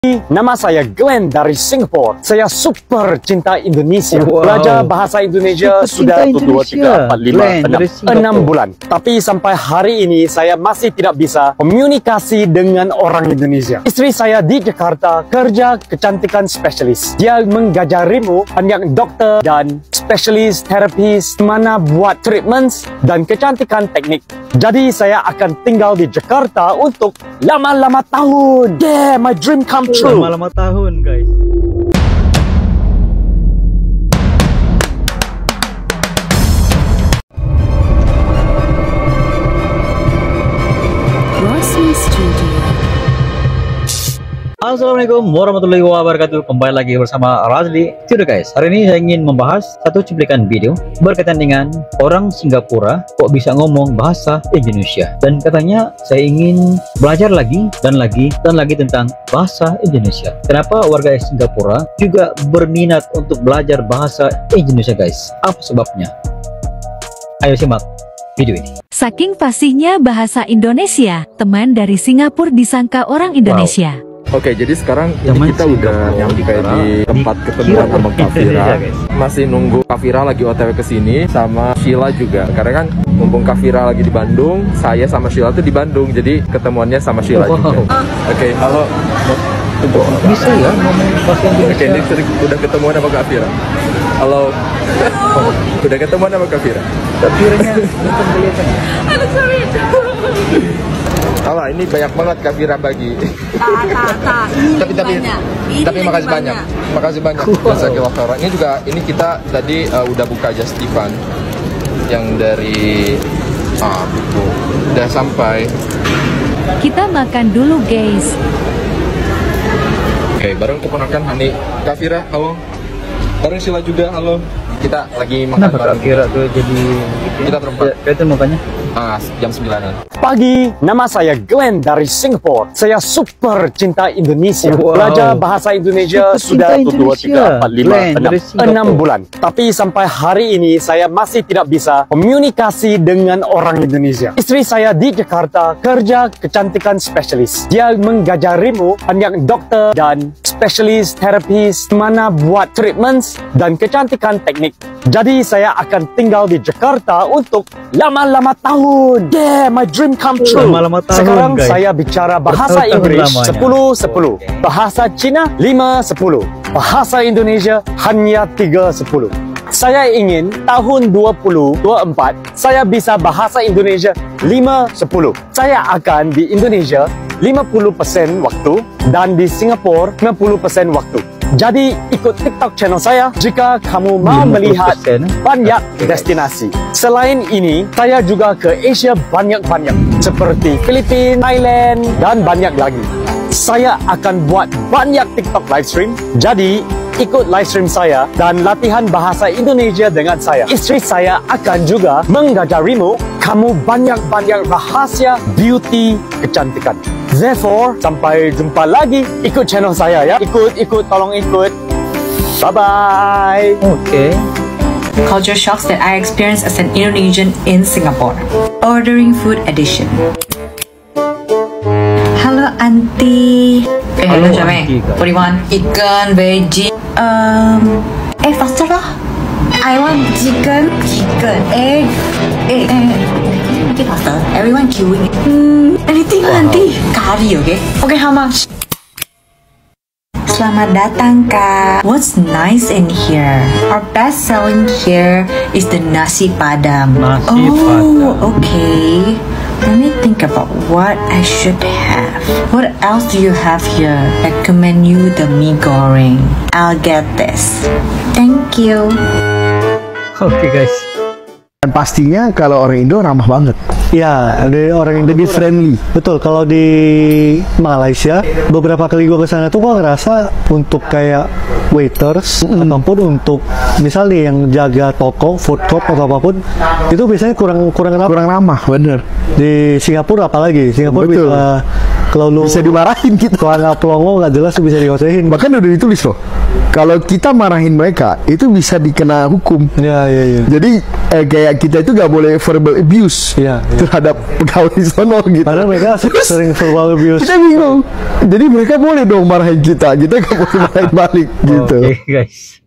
Nama saya Glenn dari Singapura. Saya super cinta Indonesia. Belajar bahasa Indonesia sudah 1, 2, 3, 4, 5, 6 bulan. Tapi sampai hari ini saya masih tidak bisa komunikasi dengan orang Indonesia. Istri saya di Jakarta kerja kecantikan spesialis. Dia mengajarimu banyak dokter dan spesialis terapis mana buat treatments dan kecantikan teknik. Jadi saya akan tinggal di Jakarta untuk lama-lama tahun. Yeah, my dream come true. Lama-lama tahun, guys. Assalamualaikum warahmatullahi wabarakatuh. Kembali lagi bersama Razli. Sudah guys, hari ini saya ingin membahas satu cuplikan video berkaitan dengan orang Singapura kok bisa ngomong bahasa Indonesia. Dan katanya saya ingin belajar lagi dan lagi tentang bahasa Indonesia. Kenapa warga Singapura juga berminat untuk belajar bahasa Indonesia guys? Apa sebabnya? Ayo simak video ini. Saking fasihnya bahasa Indonesia, teman dari Singapura disangka orang Indonesia. Oke, jadi sekarang ini kita udah nyampe di tempat ketemuan sama Kafira. Masih nunggu Kafira lagi OTW ke sini sama Sheila juga. Karena kan mumpung Kafira lagi di Bandung, saya sama Sheila tuh di Bandung. Jadi ketemuannya sama Sheila juga. Oke, halo. Bisa ya ngomong bahasa Indonesia? Oke, ini udah ketemuan sama Kafira. Halo. Udah ketemuan sama Kafira. Kafiranya nonton kelihatan. Alah, ini banyak banget Kafira bagi. Tapi makasih banyak. Makasih banyak. Jazakallah khairan. Ini juga kita tadi udah buka Just Divan yang dari buku. Udah sampai. Kita makan dulu guys. Oke, bareng keponakan Hani. Kafira, halo. Bareng Sheila juga, halo. Kita lagi makan bareng. Kafira tuh jadi kita berempat. Itu mukanya. Jam 9-an. Pagi, nama saya Glenn dari Singapura. Saya super cinta Indonesia. Belajar bahasa Indonesia sudah 1, 2, 3, 4, 5, 6 bulan. Tapi sampai hari ini saya masih tidak bisa komunikasi dengan orang Indonesia. Istri saya di Jakarta kerja kecantikan spesialis. Dia mengajarimu banyak dokter dan spesialis terapis mana buat treatments dan kecantikan teknik. Jadi saya akan tinggal di Jakarta untuk lama-lama tahun. Yeah, my dream come true. Sekarang guys, saya bicara bahasa Inggris 10-10, bahasa Cina 5-10, bahasa Indonesia hanya 3-10. Saya ingin tahun 2024 saya bisa bahasa Indonesia 5-10. Saya akan di Indonesia 50% waktu dan di Singapura 50% waktu. Jadi ikut TikTok channel saya jika kamu mau melihat banyak destinasi. Selain ini, saya juga ke Asia banyak-banyak seperti Filipina, Thailand, dan banyak lagi. Saya akan buat banyak TikTok live stream. Jadi ikut live stream saya dan latihan bahasa Indonesia dengan saya. Istri saya akan juga mengajarimu kamu banyak-banyak rahasia beauty kecantikan. Therefore, sampai jumpa lagi. Ikut channel saya ya. Ikut, tolong ikut. Bye-bye. Okay. Culture shocks that I experienced as an Indonesian in Singapore. Ordering food edition. Halo Auntie. Hello Auntie. What do you want? Ikan, veggie. Faster lah. I want chicken, egg. Make it faster. Everyone queuing. Anything Auntie. Curry, okay? Okay, how much? Selamat datang Kak. What's nice in here? Our best selling here is the nasi padang. Padang. Okay. Let me think about what I should have. What else do you have here? Recommend you the mie goreng. I'll get this. Thank you. Oke guys. Dan pastinya kalau orang Indo ramah banget. Ya, ada orang yang lebih friendly. Betul, kalau di Malaysia beberapa kali gue kesana tuh gue ngerasa untuk kayak waiters ataupun untuk misalnya yang jaga toko, food court atau apapun, itu biasanya kurang ramah, bener. Di Singapura apalagi, Singapura betul. Bisa kalau lu bisa dimarahin gitu. Kalau nggak pelongo nggak jelas bisa dikosehin. Bahkan udah ditulis loh, kalau kita marahin mereka itu bisa dikena hukum. Ya. Jadi kayak kita itu nggak boleh verbal abuse terhadap pegawai di sono gitu. Padahal mereka sering verbal abuse. Kita bingung. Jadi mereka boleh dong marahin kita nggak boleh marahin balik gitu. Oke, guys.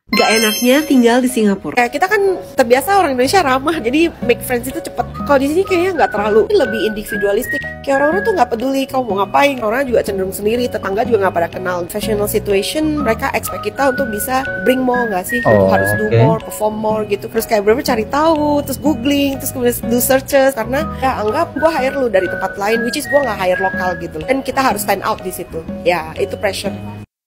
Gak enaknya tinggal di Singapura. Kayak kita kan terbiasa orang Indonesia ramah, jadi make friends itu cepet. Kalau di sini kayaknya nggak terlalu, lebih individualistik. Kayak orang-orang tuh nggak peduli kau mau ngapain. Orang juga cenderung sendiri, tetangga juga nggak pada kenal. Professional situation, mereka expect kita untuk bisa bring more nggak sih? Harus do more, perform more gitu. Terus kayak bener-bener cari tahu, terus googling, terus kemudian do searches. Karena ya anggap gue hire lu dari tempat lain, which is gue nggak hire lokal gitu. Dan kita harus stand out di situ. Ya itu pressure.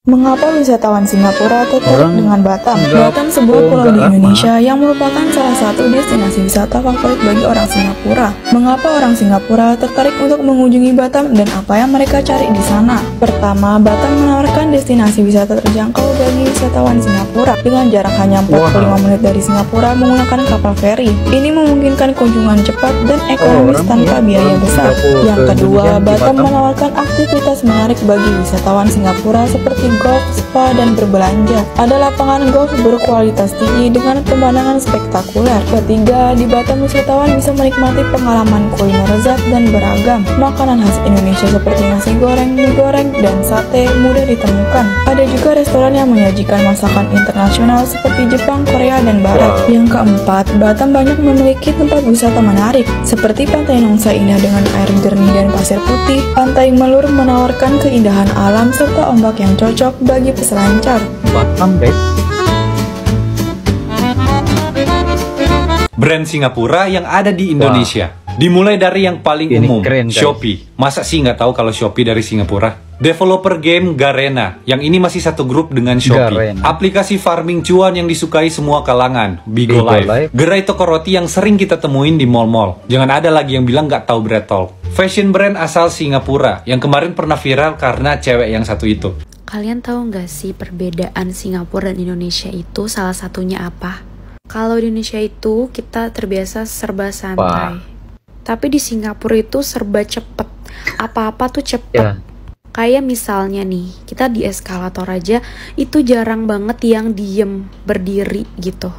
Mengapa wisatawan Singapura tertarik dengan Batam? Batam sebuah pulau di Indonesia yang merupakan salah satu destinasi wisata favorit bagi orang Singapura. Mengapa orang Singapura tertarik untuk mengunjungi Batam dan apa yang mereka cari di sana? Pertama, Batam menawarkan destinasi wisata terjangkau bagi wisatawan Singapura dengan jarak hanya 45 menit dari Singapura menggunakan kapal feri. Ini memungkinkan kunjungan cepat dan ekonomis tanpa biaya besar. Yang kedua, Batam menawarkan aktivitas menarik bagi wisatawan Singapura seperti golf, spa, dan berbelanja. Ada lapangan golf berkualitas tinggi dengan pemandangan spektakuler. Ketiga, di Batam wisatawan bisa menikmati pengalaman kuliner lezat dan beragam. Makanan khas Indonesia seperti nasi goreng, mie goreng, dan sate mudah ditemukan. Ada juga restoran yang menyajikan masakan internasional seperti Jepang, Korea, dan Barat. Yang keempat, Batam banyak memiliki tempat wisata menarik seperti Pantai Nongsa Indah dengan air jernih dan pasir putih. Pantai Melur menawarkan keindahan alam serta ombak yang cocok bagi peselancar. Batam, guys. Brand Singapura yang ada di Indonesia. Dimulai dari yang paling umum, keren, Shopee. Masa sih nggak tahu kalau Shopee dari Singapura? Developer game Garena, yang ini masih satu grup dengan Shopee. Garena. Aplikasi farming cuan yang disukai semua kalangan, Bigo Live. Gerai toko roti yang sering kita temuin di mall-mall. Jangan ada lagi yang bilang nggak tahu Breadtalk. Fashion brand asal Singapura, yang kemarin pernah viral karena cewek yang satu itu. Kalian tahu nggak sih perbedaan Singapura dan Indonesia itu salah satunya apa? Kalau di Indonesia itu kita terbiasa serba santai. Tapi di Singapura itu serba cepet. Apa-apa tuh cepet. Kayak misalnya nih, kita di eskalator aja itu jarang banget yang diem berdiri gitu.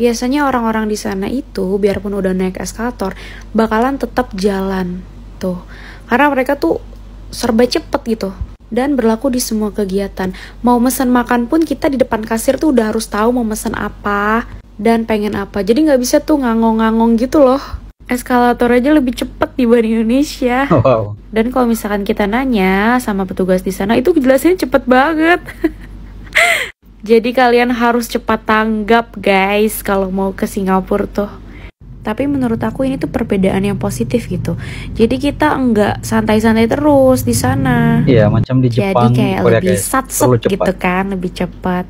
Biasanya orang-orang di sana itu biarpun udah naik eskalator bakalan tetap jalan tuh. Karena mereka tuh serba cepet gitu. Dan berlaku di semua kegiatan. Mau mesen makan pun kita di depan kasir tuh udah harus tahu mau mesen apa dan pengen apa. Jadi nggak bisa tuh ngangong-ngangong gitu loh. Eskalator aja lebih cepet dibanding Indonesia. Dan kalau misalkan kita nanya sama petugas di sana itu jelasinnya cepet banget. Jadi kalian harus cepat tanggap guys kalau mau ke Singapura tuh. Tapi menurut aku ini tuh perbedaan yang positif gitu. Jadi kita enggak santai-santai terus di sana. Iya, macam di Jepang. Jadi kayak lebih sat-set gitu kan, lebih cepat.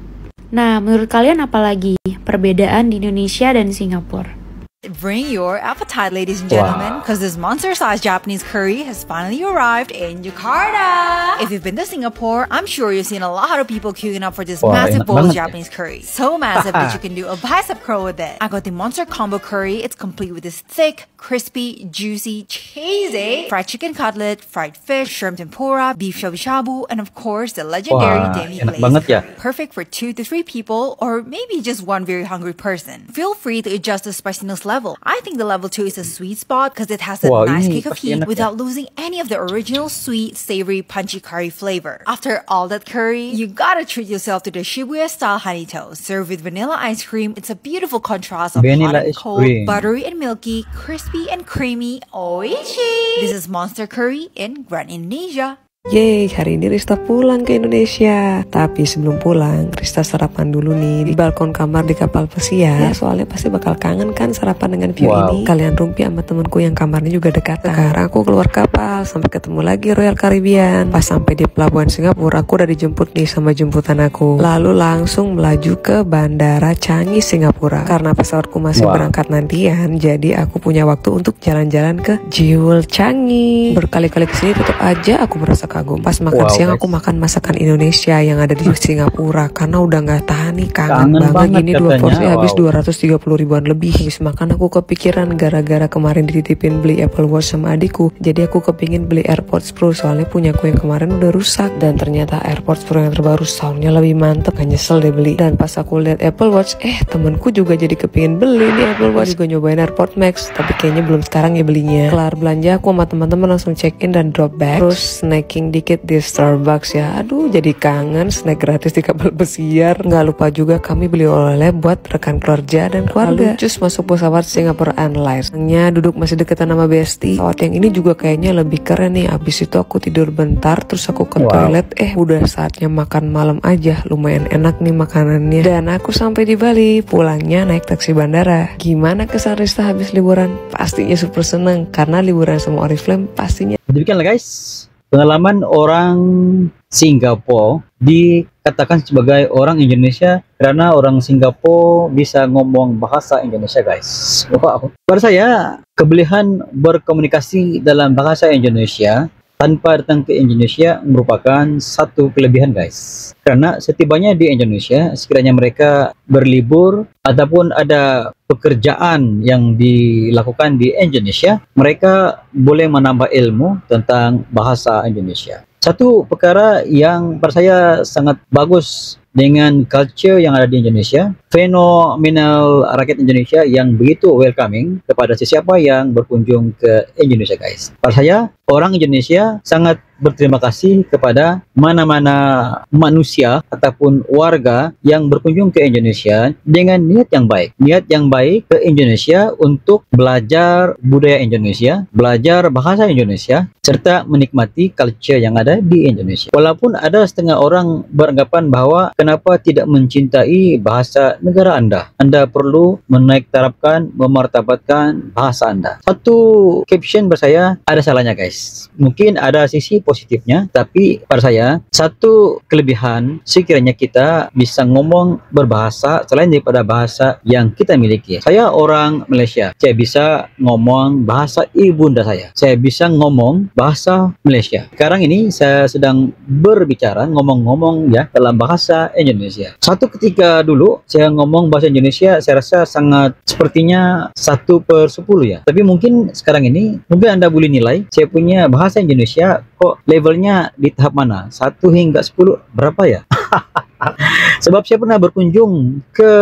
Nah, menurut kalian apa lagi perbedaan di Indonesia dan Singapura? Bring your appetite, ladies and gentlemen, because this monster-sized Japanese curry has finally arrived in Jakarta. If you've been to Singapore, I'm sure you've seen a lot of people queuing up for this massive bowl of Japanese curry. So massive that you can do a bicep curl with it. I got the monster combo curry. It's complete with this thick, crispy, juicy, cheesy fried chicken cutlet, fried fish, shrimp tempura, beef shabu-shabu, and of course the legendary demi-glazed curry. Perfect for 2 to 3 people, or maybe just one very hungry person. Feel free to adjust the spiciness level. I think the level 2 is a sweet spot because it has a nice kick of heat without losing any of the original sweet, savory, punchy curry flavor. After all that curry, you gotta treat yourself to the Shibuya style honey toast. Served with vanilla ice cream, it's a beautiful contrast of hot and cold, buttery and milky, crispy and creamy. Oishi! This is Monster Curry in Grand Indonesia. Yeay, hari ini Rista pulang ke Indonesia. Tapi sebelum pulang, Rista sarapan dulu nih di balkon kamar di kapal pesiar. Ya, soalnya pasti bakal kangen kan sarapan dengan view ini. Kalian rumpi sama temenku yang kamarnya juga dekat. Sekarang aku keluar kapal, sampai ketemu lagi Royal Caribbean. Pas sampai di pelabuhan Singapura, aku udah dijemput nih sama jemputan aku. Lalu langsung melaju ke Bandara Changi, Singapura. Karena pesawatku masih berangkat nantian, jadi aku punya waktu untuk jalan-jalan ke Jewel Changi. Berkali-kali kesini tetap aja aku merasa kagum. Pas makan siang aku makan masakan Indonesia yang ada di Singapura karena udah nggak tahan nih, kangen banget. Gini 2 porsi habis 230 ribuan lebih. Habis makan aku kepikiran gara-gara kemarin dititipin beli Apple Watch sama adikku, jadi aku kepingin beli AirPods Pro soalnya punyaku yang kemarin udah rusak, dan ternyata AirPods Pro yang terbaru soundnya lebih mantep, gak nyesel deh beli. Dan pas aku lihat Apple Watch, temenku juga jadi kepingin beli nih Apple Watch, juga nyobain AirPods Max, tapi kayaknya belum sekarang ya belinya. Kelar belanja aku sama teman-teman langsung check in dan drop back, terus snacking dikit di Starbucks ya. Aduh jadi kangen snack gratis di kapal pesiar. Nggak lupa juga kami beli oleh-oleh buat rekan kerja dan keluarga. Cus masuk pesawat Singapore Airlines, duduk masih deketan sama Besti. Pesawat yang ini juga kayaknya lebih keren nih. Abis itu aku tidur bentar, terus aku ke toilet, udah saatnya makan malam aja. Lumayan enak nih makanannya. Dan aku sampai di Bali, pulangnya naik taksi bandara. Gimana kesan Rista habis liburan? Pastinya super seneng, karena liburan sama Oriflame pastinya. Demikianlah guys, pengalaman orang Singapura dikatakan sebagai orang Indonesia karena orang Singapura bisa ngomong bahasa Indonesia guys. Pada saya, kebolehan berkomunikasi dalam bahasa Indonesia tanpa datang ke Indonesia merupakan satu kelebihan guys. Karena setibanya di Indonesia, sekiranya mereka berlibur ataupun ada pekerjaan yang dilakukan di Indonesia, mereka boleh menambah ilmu tentang bahasa Indonesia. Satu perkara yang pada saya sangat bagus dengan culture yang ada di Indonesia, fenomenal rakyat Indonesia yang begitu welcoming kepada sesiapa yang berkunjung ke Indonesia guys. Pada saya, orang Indonesia sangat berterima kasih kepada mana-mana manusia ataupun warga yang berkunjung ke Indonesia dengan niat yang baik. Niat yang baik ke Indonesia untuk belajar budaya Indonesia, belajar bahasa Indonesia, serta menikmati culture yang ada di Indonesia. Walaupun ada setengah orang beranggapan bahwa kenapa tidak mencintai bahasa negara Anda? Anda perlu menaik tarafkan, memartabatkan bahasa Anda. Satu caption bersaya ada salahnya guys. Mungkin ada sisi positifnya, tapi pada saya satu kelebihan sekiranya kita bisa ngomong berbahasa selain daripada bahasa yang kita miliki. Saya orang Malaysia, saya bisa ngomong bahasa ibunda saya. Saya bisa ngomong bahasa Malaysia. Sekarang ini saya sedang berbicara ngomong-ngomong ya dalam bahasa Indonesia. Satu ketika dulu saya ngomong bahasa Indonesia, saya rasa sangat sepertinya 1/10 ya. Tapi mungkin sekarang ini mungkin Anda boleh nilai saya punya bahasa Indonesia kok levelnya di tahap mana? 1 hingga 10 berapa ya? Sebab saya pernah berkunjung ke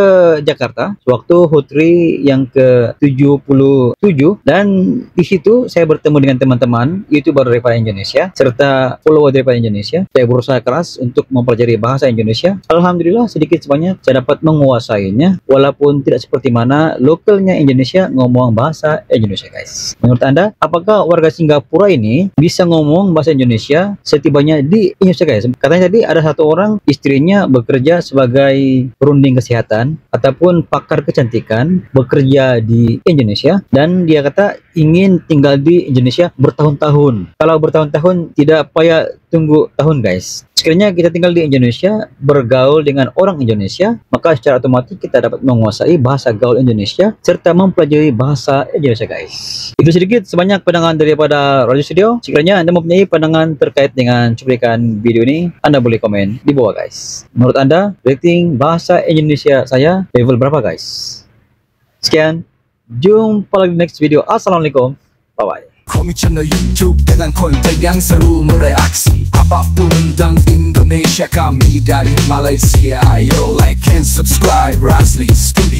Jakarta waktu HUT-RI yang ke-77, dan di situ saya bertemu dengan teman-teman YouTuber daripada Indonesia serta follower daripada Indonesia. Saya berusaha keras untuk mempelajari bahasa Indonesia. Alhamdulillah sedikit sebanyak saya dapat menguasainya, walaupun tidak seperti mana lokalnya Indonesia ngomong bahasa Indonesia guys. Menurut Anda, apakah warga Singapura ini bisa ngomong bahasa Indonesia setibanya di Indonesia guys? Katanya tadi ada satu orang istrinya bekerja sebagai perunding kesehatan ataupun pakar kecantikan, bekerja di Indonesia, dan dia kata ingin tinggal di Indonesia bertahun-tahun. Kalau bertahun-tahun tidak payah tunggu tahun guys. Sekiranya kita tinggal di Indonesia, bergaul dengan orang Indonesia, maka secara otomatis kita dapat menguasai bahasa gaul Indonesia serta mempelajari bahasa Indonesia guys. Itu sedikit sebanyak pandangan daripada Radio Studio. Sekiranya Anda mempunyai pandangan terkait dengan cuplikan video ini, Anda boleh komen di bawah guys. Menurut Anda, rating bahasa Indonesia saya level berapa guys? Sekian, jumpa lagi di next video. Assalamualaikum, bye-bye. Kami channel YouTube dengan konten yang seru mereaksi apapun tentang Indonesia, kami dari Malaysia. Ayo like and subscribe Razli Studio.